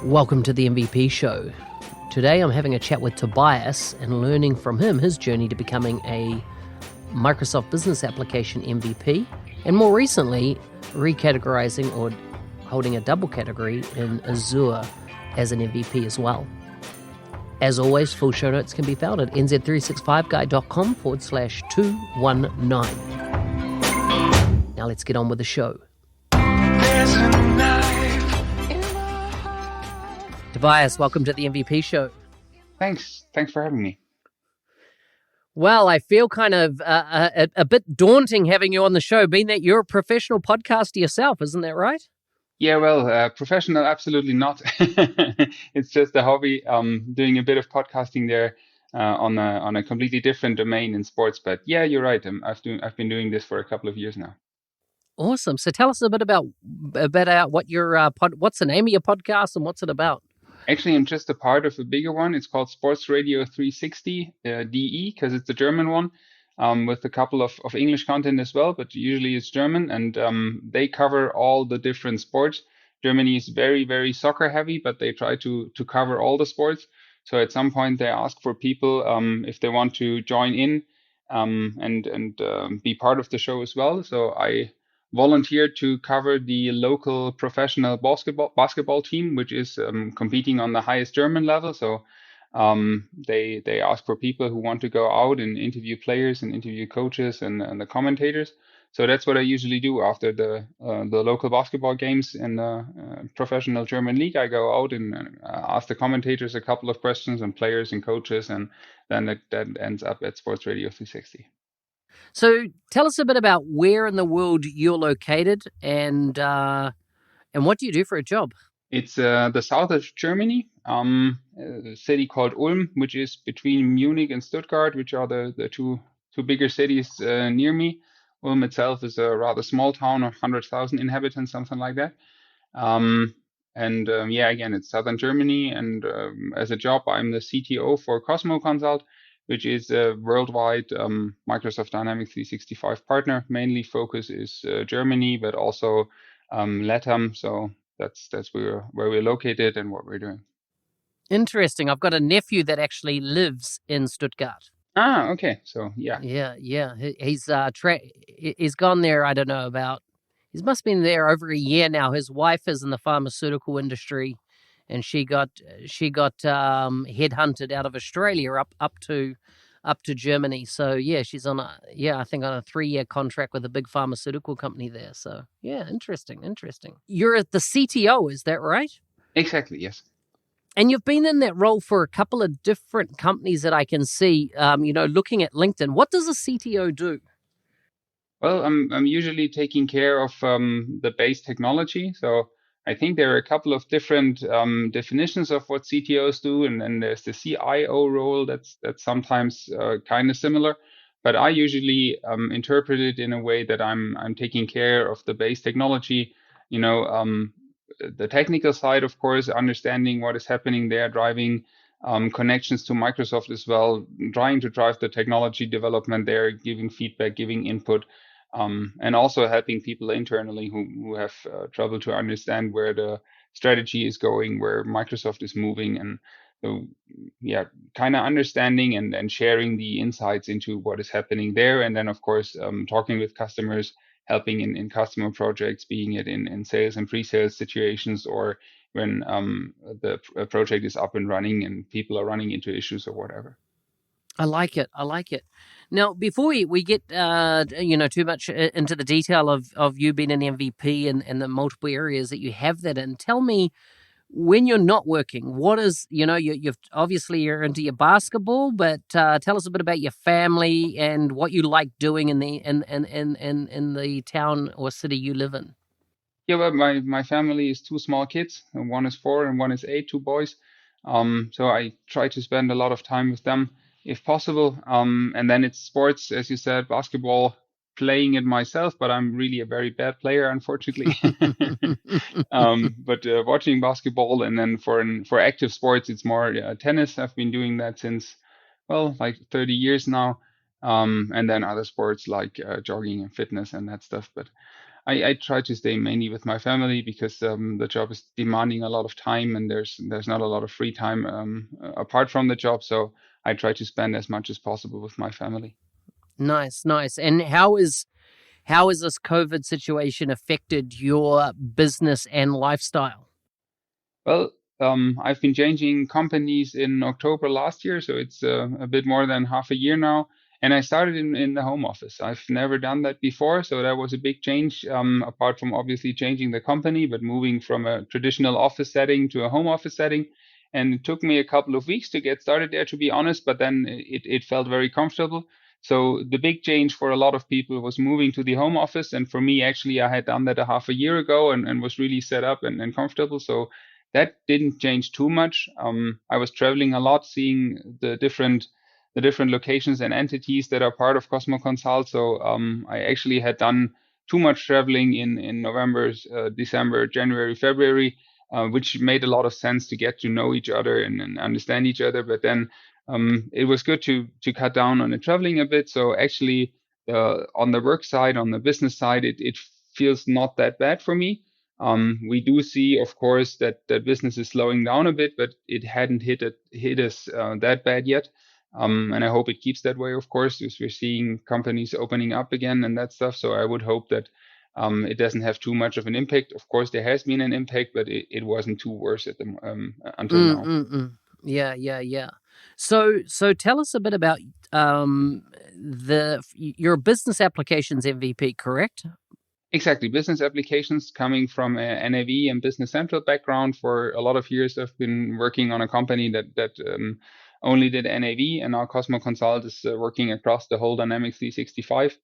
Welcome to the MVP Show. Today I'm having a chat with Tobias and learning from him his journey to becoming a Microsoft Business Application MVP, and more recently, recategorizing or holding a double category in AZURE as an MVP as well. As always, full show notes can be found at nz365guy.com/219. Now let's get on with the show. Tobias, welcome to the MVP Show. Thanks for having me. Well, I feel kind of a bit daunting having you on the show, being that you're a professional podcaster yourself, isn't that right? Yeah, well, professional, absolutely not. It's just a hobby. Doing a bit of podcasting there on a completely different domain in sports. But yeah, you're right. I've been doing this for a couple of years now. Awesome. So tell us a bit about what your what's the name of your podcast and what's it about? Actually, I'm just a part of a bigger one. It's called Sports Radio 360 DE because it's the German one, with a couple of English content as well, but usually it's German, and they cover all the different sports. Germany is very, very soccer heavy, but they try to cover all the sports. So at some point they ask for people if they want to join in and be part of the show as well. So I volunteered to cover the local professional basketball team, which is competing on the highest German level. So they ask for people who want to go out and interview players and interview coaches and the commentators. So that's what I usually do after the local basketball games in the professional German league. I go out and ask the commentators a couple of questions and players and coaches, and then that ends up at Sports Radio 360. So tell us a bit about where in the world you're located and what do you do for a job? It's the south of Germany, a city called Ulm, which is between Munich and Stuttgart, which are the two bigger cities near me. Ulm itself is a rather small town of 100,000 inhabitants, something like that. Again, it's southern Germany, and as a job, I'm the CTO for Cosmo Consult, which is a worldwide Microsoft Dynamics 365 partner. Mainly focus is Germany, but also LATAM. So that's where we're located and what we're doing. Interesting. I've got a nephew that actually lives in Stuttgart. Ah, okay. So yeah. Yeah. He's gone there. I don't know he must have been there over a year now. His wife is in the pharmaceutical industry, and she got headhunted out of Australia up to Germany. So yeah, she's on a 3-year contract with a big pharmaceutical company there. So yeah, interesting. You're at the CTO, is that right? Exactly, yes. And you've been in that role for a couple of different companies that I can see. Looking at LinkedIn, what does a CTO do? Well, I'm usually taking care of the base technology. So I think there are a couple of different definitions of what CTOs do, and then there's the CIO role that's sometimes kind of similar. But I usually interpret it in a way that I'm taking care of the base technology. The technical side, of course, understanding what is happening there, driving connections to Microsoft as well, trying to drive the technology development there, giving feedback, giving input. And also helping people internally who have trouble to understand where the strategy is going, where Microsoft is moving, and so kind of understanding and sharing the insights into what is happening there, and then of course talking with customers, helping in customer projects, being it in sales and pre-sales situations, or when the project is up and running and people are running into issues or whatever. I like it. Now, before we get too much into the detail of you being an MVP and the multiple areas that you have that in, tell me, when you're not working, what is, you've obviously you're into your basketball, but tell us a bit about your family and what you like doing in the town or city you live in. Yeah, well, my family is 2 small kids, and one is 4 and one is 8, 2 boys. So I try to spend a lot of time with them if possible. And then it's sports, as you said, basketball, playing it myself, but I'm really a very bad player, unfortunately. But watching basketball, and then for active sports, it's more tennis. I've been doing that since, like 30 years now. And then other sports like jogging and fitness and that stuff. But I try to stay mainly with my family because the job is demanding a lot of time, and there's not a lot of free time apart from the job. So I try to spend as much as possible with my family. Nice, nice. And how has this COVID situation affected your business and lifestyle? Well, I've been changing companies in October last year, so it's a bit more than half a year now. And I started in the home office. I've never done that before, so that was a big change, apart from obviously changing the company, but moving from a traditional office setting to a home office setting. And it took me a couple of weeks to get started there, to be honest, but then it felt very comfortable. So the big change for a lot of people was moving to the home office. And for me, actually, I had done that a half a year ago and was really set up and comfortable. So that didn't change too much. I was traveling a lot, seeing the different locations and entities that are part of Cosmo Consult. So I actually had done too much traveling in November, December, January, February, which made a lot of sense to get to know each other and understand each other. But then it was good to cut down on the traveling a bit. So actually, on the work side, on the business side, it feels not that bad for me. We do see, of course, that business is slowing down a bit, but it hadn't hit us that bad yet. And I hope it keeps that way, of course, because we're seeing companies opening up again and that stuff. So I would hope that it doesn't have too much of an impact. Of course, there has been an impact, but it wasn't too worse until Mm, now. mm, mm. Yeah, yeah, yeah. So tell us a bit about your business applications MVP, correct? Exactly. Business applications coming from a NAV and Business Central background. For a lot of years, I've been working on a company that only did NAV, and now Cosmo Consult is working across the whole Dynamics 365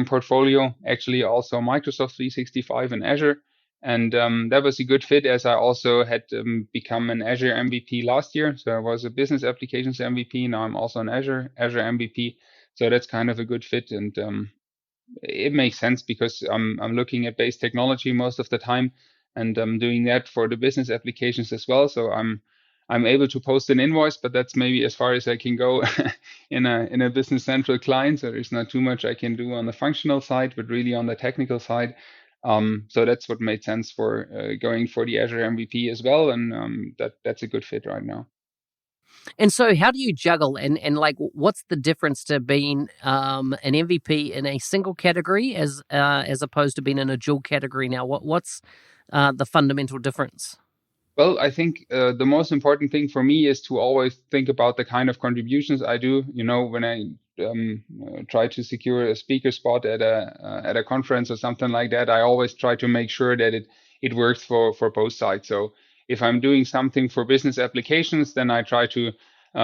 portfolio. Actually, also Microsoft 365 and Azure, and that was a good fit as I also had become an Azure MVP last year. So I was a Business Applications MVP. Now I'm also an Azure MVP. So that's kind of a good fit, and it makes sense because I'm looking at base technology most of the time, and I'm doing that for the business applications as well. So I'm able to post an invoice, but that's maybe as far as I can go in a business central client. So there's not too much I can do on the functional side, but really on the technical side. So that's what made sense for going for the Azure MVP as well, and that's a good fit right now. And so, how do you juggle and like what's the difference to being an MVP in a single category as opposed to being in a dual category? Now, what's the fundamental difference? Well, I think the most important thing for me is to always think about the kind of contributions I do. You know, when I try to secure a speaker spot at a conference or something like that, I always try to make sure that it works for both sides. So if I'm doing something for business applications, then I try to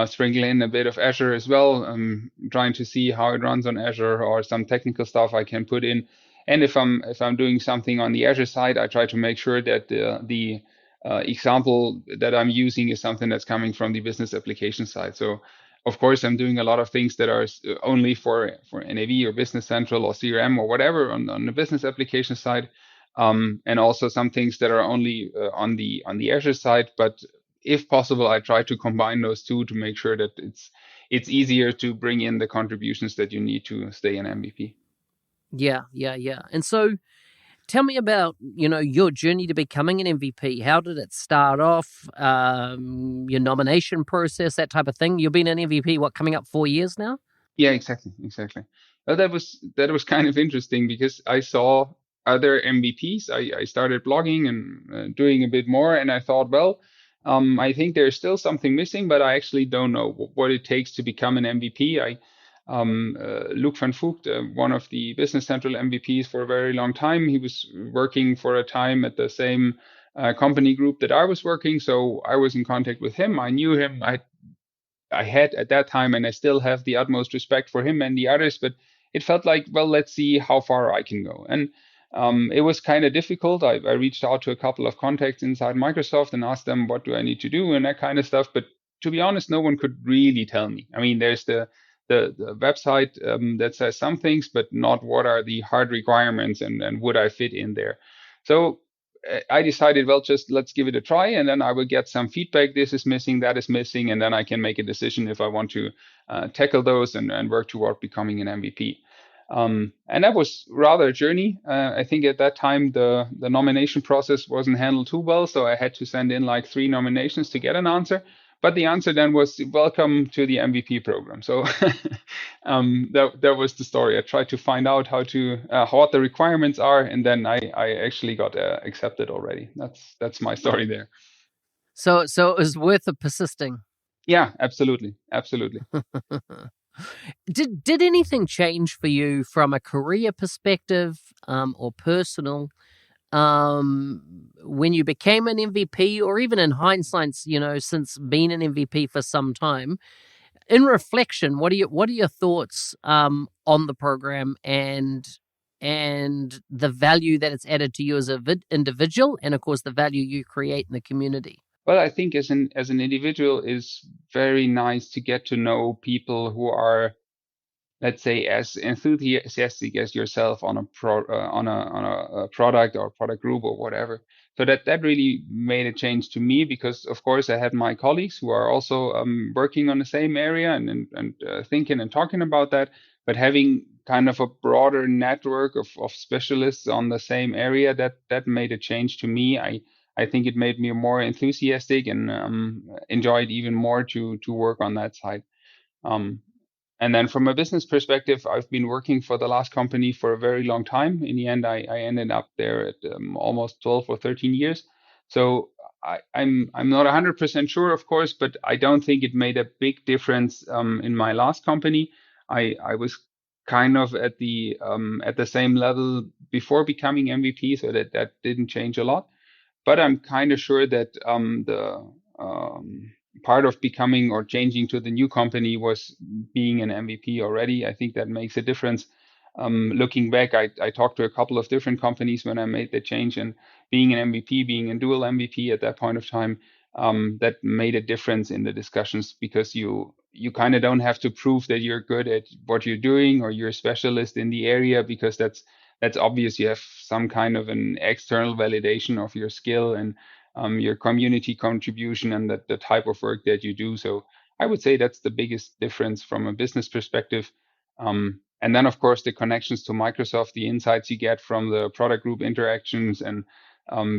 sprinkle in a bit of Azure as well. Trying to see how it runs on Azure or some technical stuff I can put in. And if I'm doing something on the Azure side, I try to make sure that the example that I'm using is something that's coming from the business application side. So, of course, I'm doing a lot of things that are only for NAV or Business Central or CRM or whatever on the business application side, and also some things that are only on the Azure side. But if possible, I try to combine those two to make sure that it's easier to bring in the contributions that you need to stay an MVP. Yeah, yeah, yeah. And so, tell me about your journey to becoming an MVP. How did it start off? Your nomination process, that type of thing. You've been an MVP, what, coming up 4 years now? Yeah, exactly, exactly. Well, that was kind of interesting because I saw other MVPs. I started blogging and doing a bit more, and I thought, well, I think there's still something missing, but I actually don't know what it takes to become an MVP. Luc van Vogt, one of the Business Central MVPs for a very long time, he was working for a time at the same company group that I was working, so I was in contact with him. I knew him. I had at that time, and I still have the utmost respect for him and the others, but it felt like, well, let's see how far I can go. And it was kind of difficult. I reached out to a couple of contacts inside Microsoft and asked them, what do I need to do and that kind of stuff. But to be honest, no one could really tell me. I mean, there's the website that says some things, but not what are the hard requirements and would I fit in there. So I decided, well, just let's give it a try, and then I will get some feedback. This is missing, that is missing, and then I can make a decision if I want to tackle those and work toward becoming an MVP. And that was rather a journey. I think at that time the nomination process wasn't handled too well, so I had to send in like 3 nominations to get an answer. But the answer then was welcome to the MVP program. So that was the story. I tried to find out what the requirements are, and then I actually got accepted already. That's my story there. So it was worth the persisting. Yeah, absolutely, absolutely. Did anything change for you from a career perspective, or personal, when you became an MVP, or even in hindsight, since being an MVP for some time? In reflection, what are your thoughts on the program and the value that it's added to you as a individual, and of course the value you create in the community? Well, I think as an individual is very nice to get to know people who are, let's say, as enthusiastic as yourself on a product or product group or whatever. So that really made a change to me, because of course I had my colleagues who are also working on the same area and thinking and talking about that, but having kind of a broader network of specialists on the same area, that made a change to me. I think it made me more enthusiastic and enjoyed even more to work on that side. Um, and then from a business perspective, I've been working for the last company for a very long time. In the end, I ended up there at almost 12 or 13 years. So I'm not 100% sure, of course, but I don't think it made a big difference in my last company. I was kind of at the same level before becoming MVP, so that didn't change a lot. But I'm kind of sure that the part of becoming or changing to the new company was being an MVP already. I think that makes a difference. Looking back, I talked to a couple of different companies when I made the change, and being an MVP, being a dual MVP at that point of time, that made a difference in the discussions, because you kind of don't have to prove that you're good at what you're doing or you're a specialist in the area, because that's obvious. You have some kind of an external validation of your skill and your community contribution and the type of work that you do. So I would say that's the biggest difference from a business perspective. And then, of course, the connections to Microsoft, the insights you get from the product group interactions, and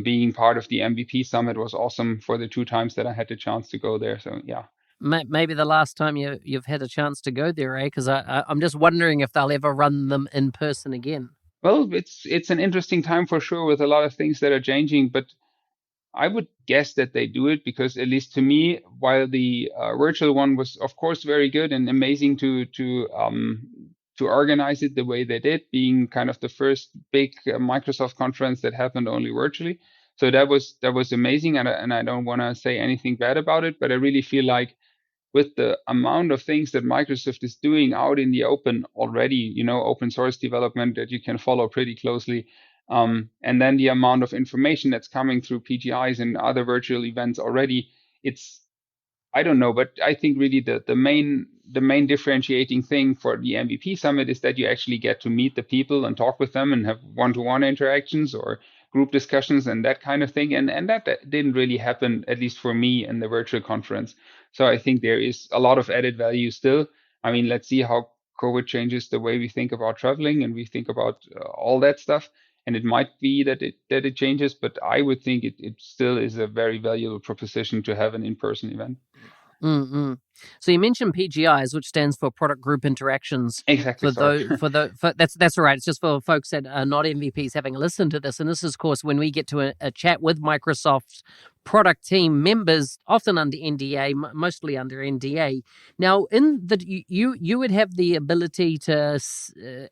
being part of the MVP Summit was awesome for the 2 times that I had the chance to go there. So yeah. Maybe the last time you've had a chance to go there, eh? Because I'm just wondering if they'll ever run them in person again. Well, it's an interesting time for sure, with a lot of things that are changing, but I would guess that they do it, because at least to me, while the virtual one was of course very good and amazing to organize it the way they did, being kind of the first big Microsoft conference that happened only virtually. So that was amazing, and I don't want to say anything bad about it, but I really feel like with the amount of things that Microsoft is doing out in the open already, open source development that you can follow pretty closely. And then the amount of information that's coming through PGIs and other virtual events already, it's, I don't know, but I think really the main differentiating thing for the MVP Summit is that you actually get to meet the people and talk with them and have one-to-one interactions or group discussions and that kind of thing. And that didn't really happen, at least for me, in the virtual conference. So I think there is a lot of added value still. I mean, let's see how COVID changes the way we think about traveling and we think about all that stuff. And it might be that it changes, but I would think it still is a very valuable proposition to have an in-person event. Mm-mm. So you mentioned PGIs, which stands for Product Group Interactions. Exactly. For Sorry. those, that's all right. It's just for folks that are not MVPs having a listen to this. And this is, of course, when we get to a chat with Microsoft's product team members, often under NDA, mostly under NDA. Now, in the you would have the ability to,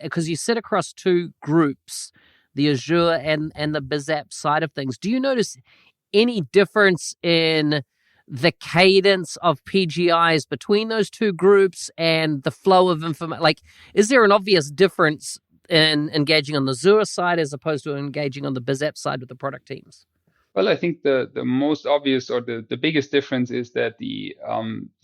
because you sit across 2 groups, the Azure and the BizApp side of things. Do you notice any difference in the cadence of PGIs between those 2 groups and the flow of information? Like, is there an obvious difference in engaging on the AZURE side as opposed to engaging on the BizApp side with the product teams? Well, I think the most obvious or the biggest difference is that the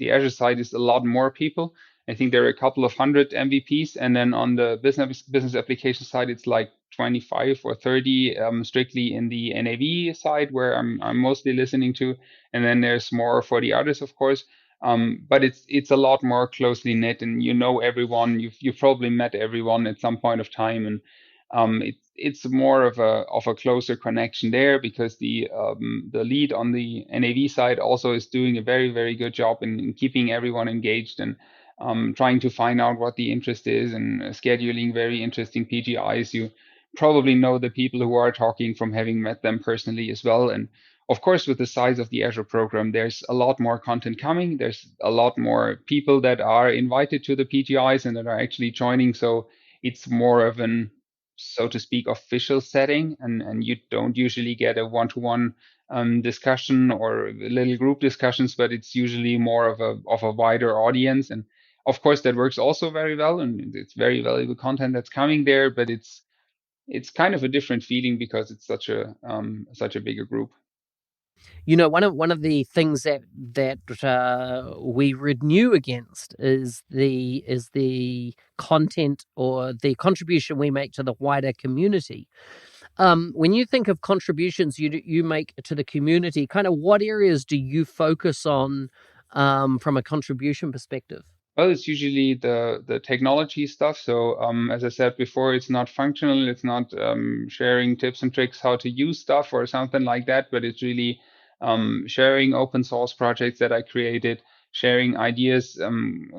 Azure side is a lot more people. I think there are a couple of hundred MVPs, and then on the business application side, it's like 25 or 30 strictly in the NAV side, where I'm mostly listening to, and then there's more for the others, of course. But it's a lot more closely knit, and you know everyone. You've probably met everyone at some point of time, and it's more of a closer connection there, because the lead on the NAV side also is doing a very, very good job in keeping everyone engaged, and trying to find out what the interest is, and scheduling very interesting PGIs. You probably know the people who are talking from having met them personally as well. And of course, with the size of the Azure program, there's a lot more content coming. There's a lot more people that are invited to the PGIs and that are actually joining. So it's more of an, so to speak, official setting, and you don't usually get a one-to-one discussion or little group discussions, but it's usually more of a wider audience. And of course, that works also very well, and it's very valuable content that's coming there. But it's kind of a different feeling because it's such a bigger group. One of the things that we renew against is the content or the contribution we make to the wider community. When you think of contributions you make to the community, kind of what areas do you focus on from a contribution perspective? Well, it's usually the technology stuff. So as I said before, it's not functional. It's not sharing tips and tricks how to use stuff or something like that, but it's really sharing open source projects that I created, sharing ideas,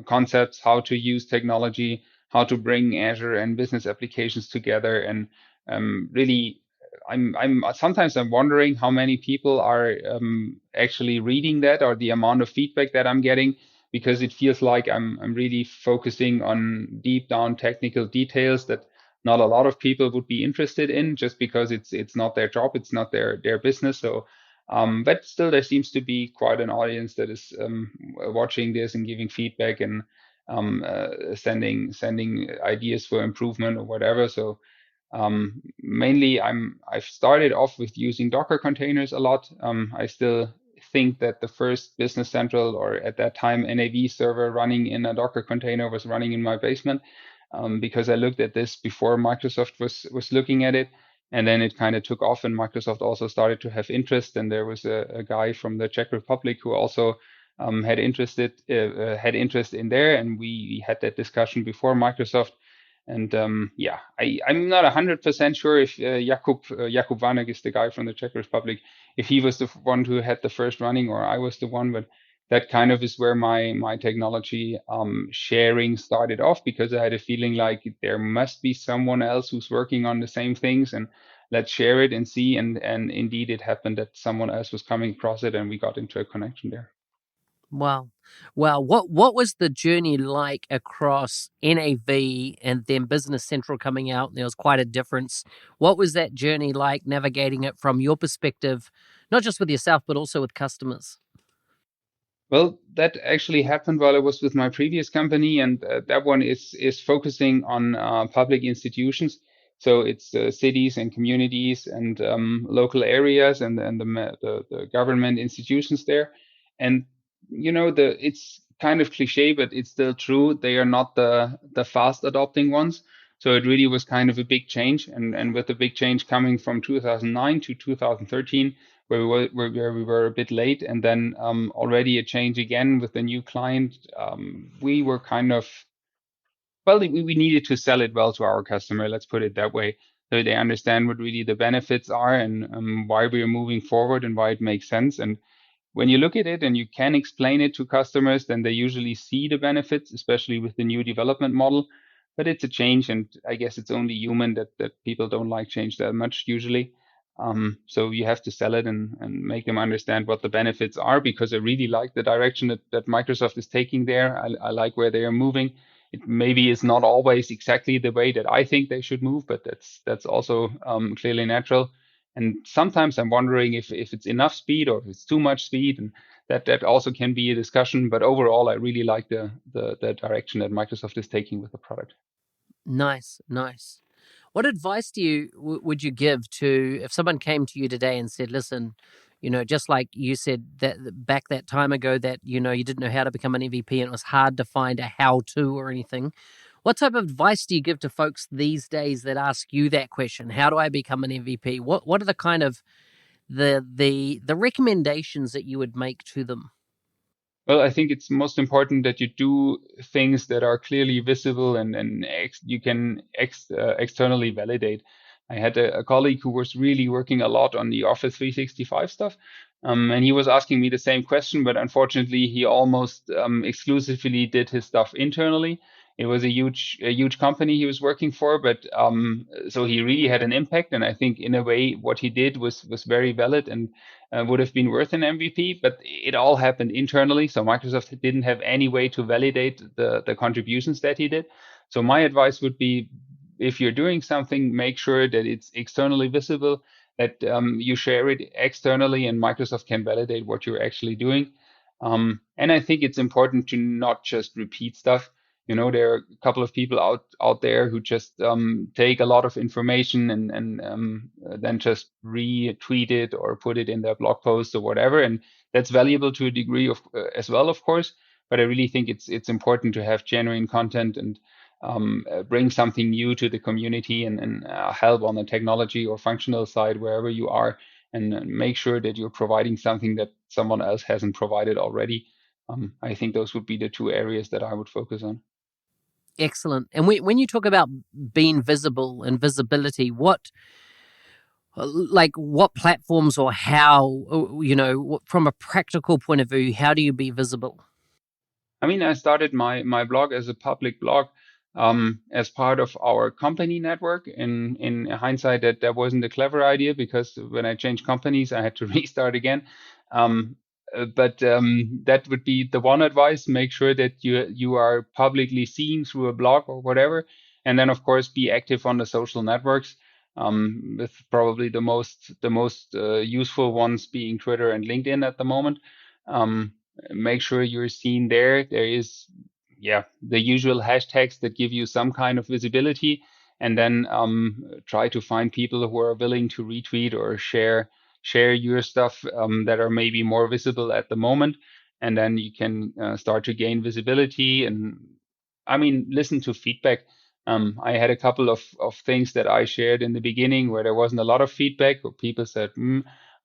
concepts, how to use technology, how to bring Azure and business applications together, and really. I'm sometimes I'm wondering how many people are actually reading that, or the amount of feedback that I'm getting, because it feels like I'm really focusing on deep down technical details that not a lot of people would be interested in, just because it's not their job, it's not their business. So, but still, there seems to be quite an audience that is watching this and giving feedback, and sending ideas for improvement or whatever. So mainly, I've started off with using Docker containers a lot. I still think that the first Business Central, or at that time NAV server running in a Docker container, was running in my basement, because I looked at this before Microsoft was looking at it, and then it kind of took off, and Microsoft also started to have interest. And there was a guy from the Czech Republic who also had interest in there, and we had that discussion before Microsoft. And yeah, I'm not 100% sure if Jakub Vanek is the guy from the Czech Republic, if he was the one who had the first running, or I was the one. But that kind of is where my technology sharing started off, because I had a feeling like there must be someone else who's working on the same things, and let's share it and see. And indeed, it happened that someone else was coming across it, and we got into a connection there. Wow. Wow. What was the journey like across NAV and then Business Central coming out? There was quite a difference. What was that journey like, navigating it from your perspective, not just with yourself, but also with customers? Well, that actually happened while I was with my previous company, and that one is focusing on public institutions. So it's cities and communities and local areas, and the government institutions there. And it's kind of cliche, but it's still true. They are not the fast adopting ones. So it really was kind of a big change, and with the big change coming from 2009 to 2013, where we were a bit late, and then already a change again with the new client. We were kind of, well, we needed to sell it well to our customer. Let's put it that way, so they understand what really the benefits are, and why we are moving forward, and why it makes sense. And when you look at it and you can explain it to customers, then they usually see the benefits, especially with the new development model. But it's a change, and I guess it's only human that people don't like change that much usually. So you have to sell it, and make them understand what the benefits are, because I really like the direction that Microsoft is taking there. I like where they are moving. It maybe is not always exactly the way that I think they should move, but that's also clearly natural. And sometimes I'm wondering if it's enough speed, or if it's too much speed, and that also can be a discussion. But overall, I really like the direction that Microsoft is taking with the product. Nice, nice. What advice would you give to, if someone came to you today and said, "Listen, just like you said that back that time ago, that you didn't know how to become an MVP and it was hard to find a how-to or anything." What type of advice do you give to folks these days that ask you that question? How do I become an MVP? What are the kind of the recommendations that you would make to them? Well, I think it's most important that you do things that are clearly visible and you can externally validate. I had a colleague who was really working a lot on the Office 365 stuff, and he was asking me the same question, but unfortunately, he almost exclusively did his stuff internally. It was a huge company he was working for, but so he really had an impact. And I think in a way, what he did was very valid and would have been worth an MVP, but it all happened internally. So Microsoft didn't have any way to validate the contributions that he did. So my advice would be, if you're doing something, make sure that it's externally visible, that you share it externally, and Microsoft can validate what you're actually doing. And I think it's important to not just repeat stuff. There are a couple of people out there who just take a lot of information and then just retweet it or put it in their blog posts or whatever, and that's valuable to a degree of as well, of course. But I really think it's important to have genuine content and bring something new to the community and help on the technology or functional side wherever you are, and make sure that you're providing something that someone else hasn't provided already. I think those would be the two areas that I would focus on. Excellent. And when you talk about being visible and visibility, what platforms or how, from a practical point of view, how do you be visible? I mean, I started my blog as a public blog as part of our company network. In hindsight, that wasn't a clever idea, because when I changed companies, I had to restart again. But that would be the one advice: make sure that you are publicly seen through a blog or whatever, and then of course be active on the social networks. With probably the most useful ones being Twitter and LinkedIn at the moment. Make sure you're seen there. There is, the usual hashtags that give you some kind of visibility, and then try to find people who are willing to retweet or share your stuff that are maybe more visible at the moment, and then you can start to gain visibility. And I mean, listen to feedback. I had a couple of things that I shared in the beginning where there wasn't a lot of feedback, or people said,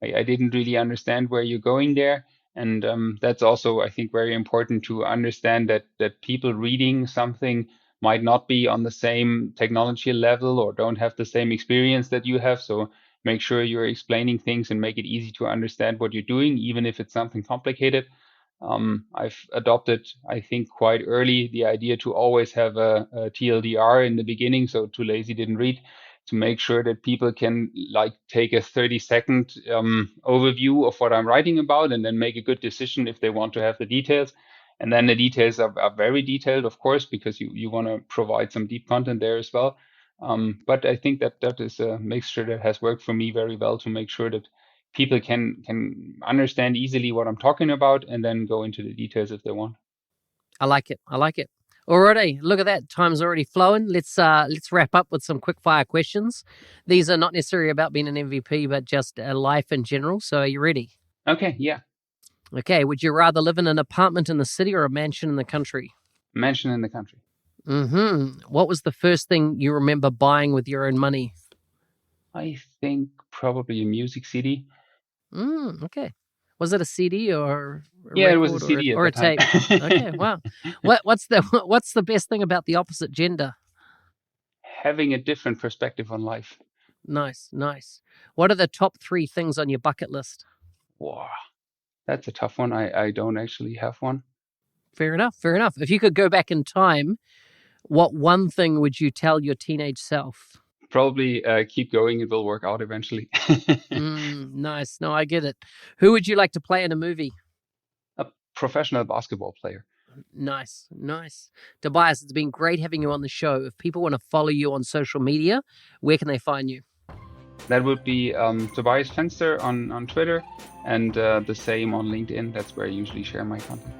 I didn't really understand where you're going there. And that's also, I think, very important to understand that people reading something might not be on the same technology level or don't have the same experience that you have. So make sure you're explaining things and make it easy to understand what you're doing, even if it's something complicated. I've adopted, I think, quite early the idea to always have a TLDR in the beginning, so too lazy didn't read, to make sure that people can take a 30-second overview of what I'm writing about and then make a good decision if they want to have the details. And then the details are very detailed, of course, because you want to provide some deep content there as well. But I think that is a mixture that has worked for me very well, to make sure that people can understand easily what I'm talking about and then go into the details if they want. I like it. Alrighty, look at that. Time's already flowing. Let's wrap up with some quick fire questions. These are not necessarily about being an MVP, but just life in general. So are you ready? Okay, yeah. Okay, would you rather live in an apartment in the city or a mansion in the country? Mansion in the country. What was the first thing you remember buying with your own money? I think probably a music CD. Okay. Was it a CD or a record? It was a CD or at the tape? time. Okay, wow. What's the best thing about the opposite gender? Having a different perspective on life. Nice. What are the top 3 things on your bucket list? Wow, that's a tough one. I don't actually have one. Fair enough. If you could go back in time, what one thing would you tell your teenage self? Probably keep going. It will work out eventually. Nice. No, I get it. Who would you like to play in a movie? A professional basketball player. Nice. Tobias, it's been great having you on the show. If people want to follow you on social media, where can they find you? That would be Tobias Fenster on Twitter, and the same on LinkedIn. That's where I usually share my content.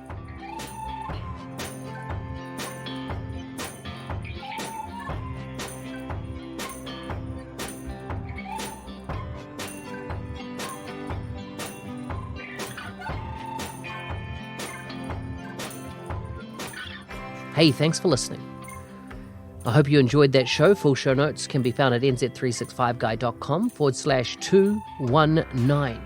Hey, thanks for listening. I hope you enjoyed that show. Full show notes can be found at nz365guy.com/219.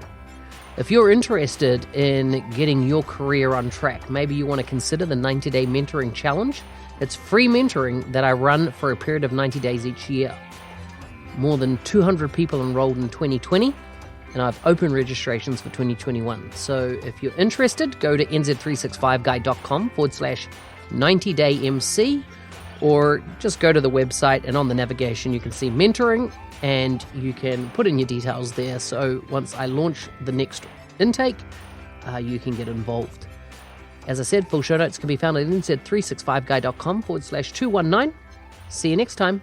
If you're interested in getting your career on track, maybe you want to consider the 90-day mentoring challenge. It's free mentoring that I run for a period of 90 days each year. More than 200 people enrolled in 2020, and I've opened registrations for 2021. So if you're interested, go to nz365guide.com/90daymc, or just go to the website, and on the navigation you can see mentoring, and you can put in your details there. So once I launch the next intake, you can get involved. As I said, full show notes can be found at nz365guide.com/219. See you next time.